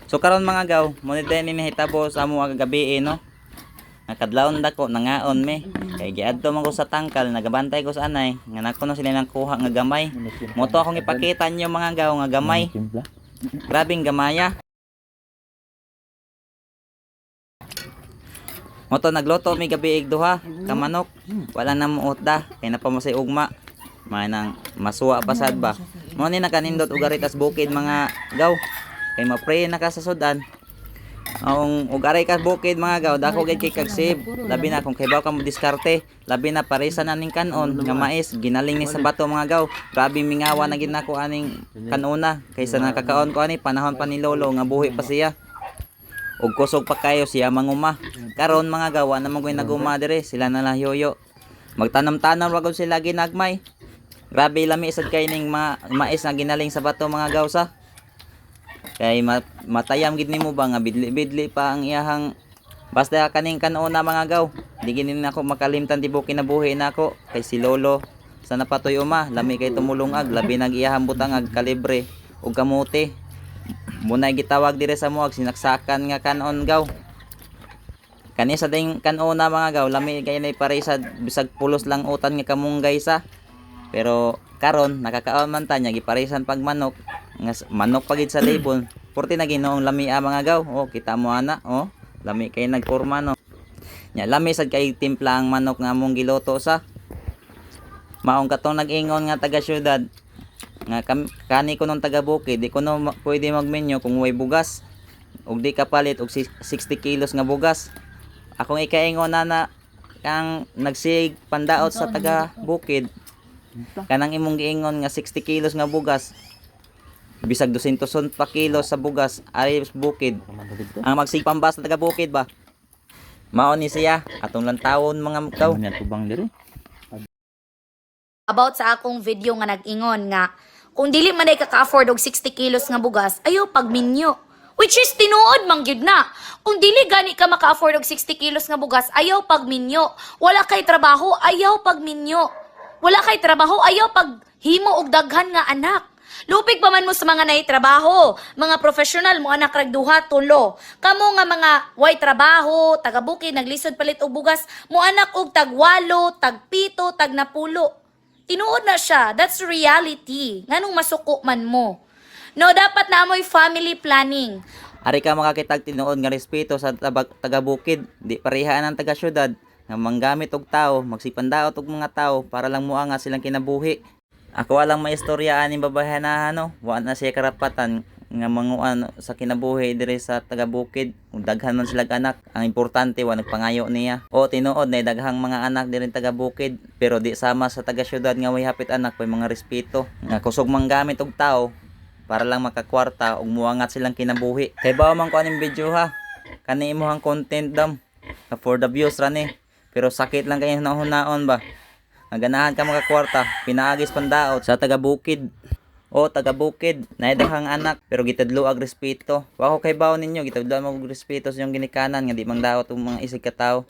So karon mga gaw, mo ni din nahitabo sa amo gabi no. Nakadlawon dako nangaon me. Kay giadto man ko sa tangkal, nagabantay ko sa anay, nga nako na sila nang kuha nga gamay. Mo to akong ipakita nyo mga gaw nga gamay. Grabing gamaya. Mo to nagluto mi gabi duha ka manok. Wala na muotda kay napamasay ugma. Manang masuwa pasad ba. Mo ni nakanindot og aritas bukid mga gaw. Kay mapray na ka sa sudan. Ang ugaray ka bukid mga gaw, dako gid kay kagsib. Labi na kung kaybaw ka mo diskarte, labi na parisa na ning kanon nga mais ginaling ni sa bato mga gaw. Grabe mingawa na gid nako aning kanuna kaysa nakakaon ko ani panahon pa ni lolo nga buhi pa siya. Ug kusog pa kayo siya manguma. Karon mga gawa na magoy naguma dire, sila na lahyoyo. Magtanam-tanam ra gud sila ginagmay. Grabe lami sad kay ning mais nga ginaling sa bato mga gawsa. Kay matayam gid nimo ba nga bidli-bidli pa ang iyahang basta kaning kanuna mga gaw. Di ginin ako makalimtan tibuok kinabuhi nako kay si lolo sa napatoy uma, lami kay tumulungag, labi nag iyahang butang ag kalibre ug kamote. Munay gitawag dire sa muag sinaksakan nga kanon gaw. Kani sa ding kanuna mga gaw, lami kay nay parisa bisag pulos lang utan nga kamunggay sa. Pero karon nakakaon man ta nya giparisan pag manok. Nga manok pagid sa label. Porti na ginoong lami mga gaw. Oh, kita mo ana, oh. Lami kay nagporma no. Nya lami sad kay timpla ang manok nga among giluto sa. Maong katong nag-ingon nga taga syudad nga kani ko nung taga bukid, di ko no pwede magmenyo kung way bugas ug di kapalit og 60 kilos nga bugas. Akong ikaingon na kang nagsig pandaot sa taga bukid kanang imong giingon nga 60 kilos nga bugas bisag 200 pa kilos sa bugas ari bukid ang magsig pambas sa taga bukid ba mao ni siya atong lantawon mga kaw tubang diri about sa akong video nga nag-ingon nga kung dili man ay kaka-afford og 60 kilos nga bugas, ayaw pagminyo. Which is tinuod man gyud na. Kung dili gani ka maka-afford og 60 kilos nga bugas, ayaw pagminyo. Wala kay trabaho, ayaw pagminyo. Wala kay trabaho, ayaw paghimo og daghan nga anak. Lupig pa man mo sa mga naitrabaho, mga professional mo anak rag duha tulo. Kamo nga mga way trabaho, taga-bukid naglisod palit og bugas, mo anak og tag 8, tag 7, tag 10. Tinuod na siya. That's reality. Nganong masuko man mo. No, dapat na amoy family planning. Ari ka makakitag tinuod nga respeto sa taga-bukid, di parehaan ang taga-syudad nga manggamit og tao, magsipandaot og mga tao para lang muanga silang kinabuhi. Ako walang maistorya aning babayan na wa na siya karapatan nga manguan sa kinabuhi dire sa taga-bukid. Kung daghan man sila anak, ang importante wa nagpangayo niya. O tinuod na daghang mga anak dire taga-bukid, pero di sama sa taga-syudad nga way hapit anak pay mga respeto. Nga kusog manggamit og tao para lang makakwarta ug muangat silang kinabuhi. Kay bawo man ko aning video ha. Kani imong content dam for the views ra ni. Pero sakit lang kay hunaon ba. Naganahan ka makakwarta, pinaagis pandaot sa taga-bukid. O taga-bukid, naidahang anak pero gitadlo ag respeto. Wa ko kay bawo ninyo, gitadlo mo og respeto sa inyong ginikanan nga di mang daot og mga isig ka tawo.